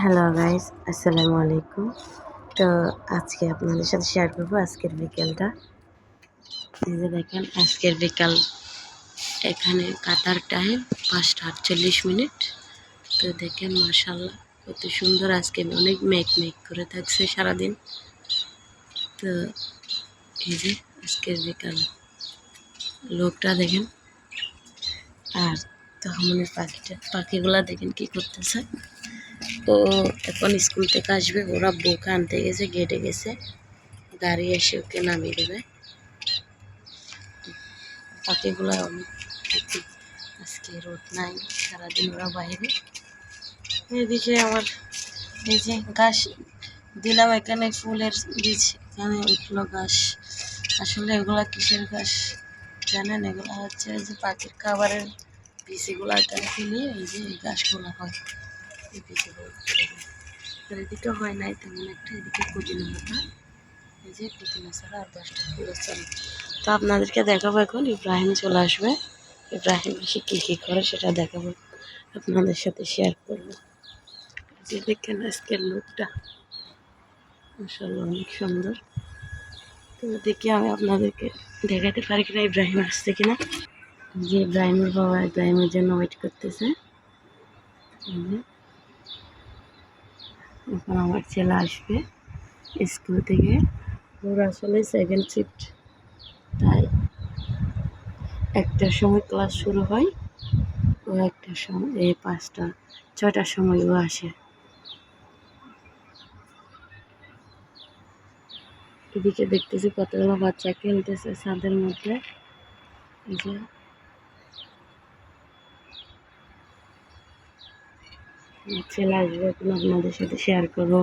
Hello guys, আসসালামু আলাইকুম। তো আজকে আপনাদের সাথে শেয়ার করবো আজকের বিকেলটা। এই যে দেখেন আজকের বিকাল, এখানে কাতার টাইম 5:48। তো দেখেন মাশাআল্লাহ কত সুন্দর, আজকে অনেক মেঘ করে থাকছে সারাদিন। তো এই যে আজকের বিকাল লোকটা দেখেন, আর তহমনের পাখিগুলা দেখেন কি করতেছে। তো এখন স্কুল থেকে আসবে, ওরা বউকে আনতে গেছে, গেটে গেছে, গাড়ি এসে ওকে নামিয়ে দেবে। পাখিগুলো অনেক, আজকে রোদ নাই, সারাদিন ওরা বাইরে। এদিকে আমার এই যে ঘাস দিলাম, এখানে ফুলের বীজ, এখানে উঠলো ঘাস। আসলে এগুলা কিসের ঘাস জানেন? এগুলা হচ্ছে যে পাখির খাবারের বীজ, এগুলো এখানে ফেলিয়ে এই যে এই ঘাসগুলো হয়, এই বীজগুলো। এদিকে হয় নাই তেমন একটা, এদিকে পুদিনা পাতা, এই যে পুদিনা ছাড়া আর 10টা ফুলের চারা। তো আপনাদেরকে দেখাবো, এখন ইব্রাহিম চলে আসবে, ইব্রাহিম এসে কী কী করে সেটা দেখাবো, আপনাদের সাথে শেয়ার করবো। যে দেখেন আজকের লোকটা মাশাআল্লাহ অনেক সুন্দর। তো দেখি আমি আপনাদেরকে দেখাতে পারি কিনা ইব্রাহিম আসছে কিনা। যে ইব্রাহিমের বাবা ইব্রাহিমের জন্য ওয়েট করতেছে। এখন আমার ছেলে আসবে স্কুল থেকে, ওর আসলে সেকেন্ড শিফট, তাই 1টার সময় ক্লাস শুরু হয়, ও 1টার সময়, এই 6টার সময় ও আসে। এদিকে দেখতেছি কতগুলো বাচ্চা খেলতেছে ছাদের মধ্যে। এই যে ছেলে আসবে, এখন আপনাদের সাথে শেয়ার করবো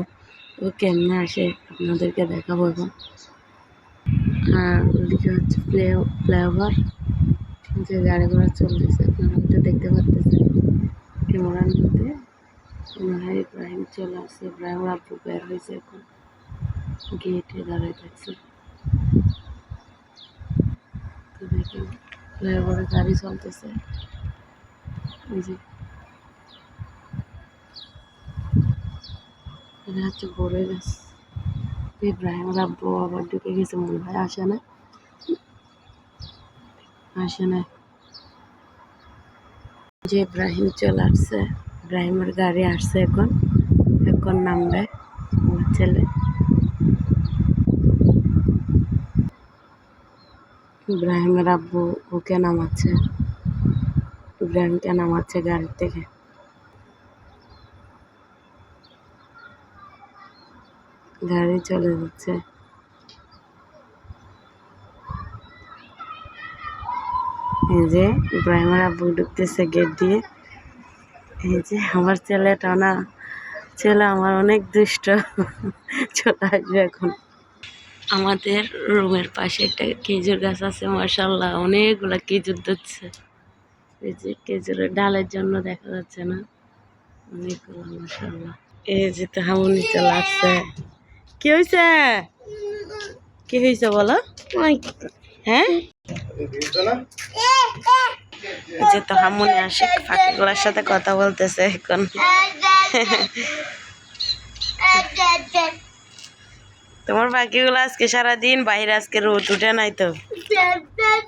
ও কেমনে আসে, আপনাদেরকে দেখাবো এখন। আর ওদিকে হচ্ছে ফ্লাইওভার, যে গাড়ি ঘোড়া চলতেছে, আপনারা হয়তো দেখতে পাচ্ছেন ক্যামেরার মধ্যে। মনে হয় ইব্রাহিম চলে আসছে, ইব্রাহিম আব্বু বের হয়েছে, এখন গেটে দাঁড়ায় থাকছে। তো দেখেন ফ্লাইওভারে গাড়ি চলতেছে, এই যে এটা হচ্ছে বড়ই গাছ। ইব্রাহিম আব্বু আবার ঢুকে গেছে মনে হয়, আসে না। যে ইব্রাহিম চলে আসছে, ইব্রাহিমের গাড়ি আসছে, এখন নামবে আমার ছেলে। ইব্রাহিমের আব্বু ওকে নামাচ্ছে, ইব্রাহিমকে নামাচ্ছে গাড়ি থেকে। গাড়ি চলে যাচ্ছে। এই যে ইব্রাহিমের আব্বু ঢুকতেছে গেট দিয়ে। এই যে আমার ছেলে আমার অনেক দুষ্ট, চলে আসবে এখন। আমাদের রুমের পাশে একটা খেজুর গাছ আছে, মাশাআল্লাহ অনেকগুলা খেজুর ধরছে। এই যে খেজুরের ডালের জন্য দেখা যাচ্ছে না, অনেকগুলো মাশাআল্লাহ। এই যে হামুনি চলে আসছে। কি হয়েছে? কি হয়েছে বলো? হ্যাঁ, যে তো হামুনি আসে পাখিগুলোর সাথে কথা বলতেছে এখন। তোমার পাখিগুলো আজকে সারাদিন বাইরে, আজকে রোদ উঠে নাই তো,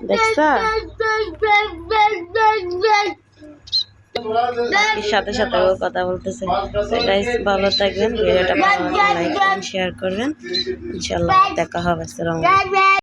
দেখছো? পাখির সাথে সাথে ও কথা বলতেছে। গাইস ভালো থাকবেন, ভিডিওটা ভালো লাগলে লাইক করবেন, শেয়ার করবেন। ইনশাআল্লাহ দেখা হবে। আসসালামু আলাইকুম।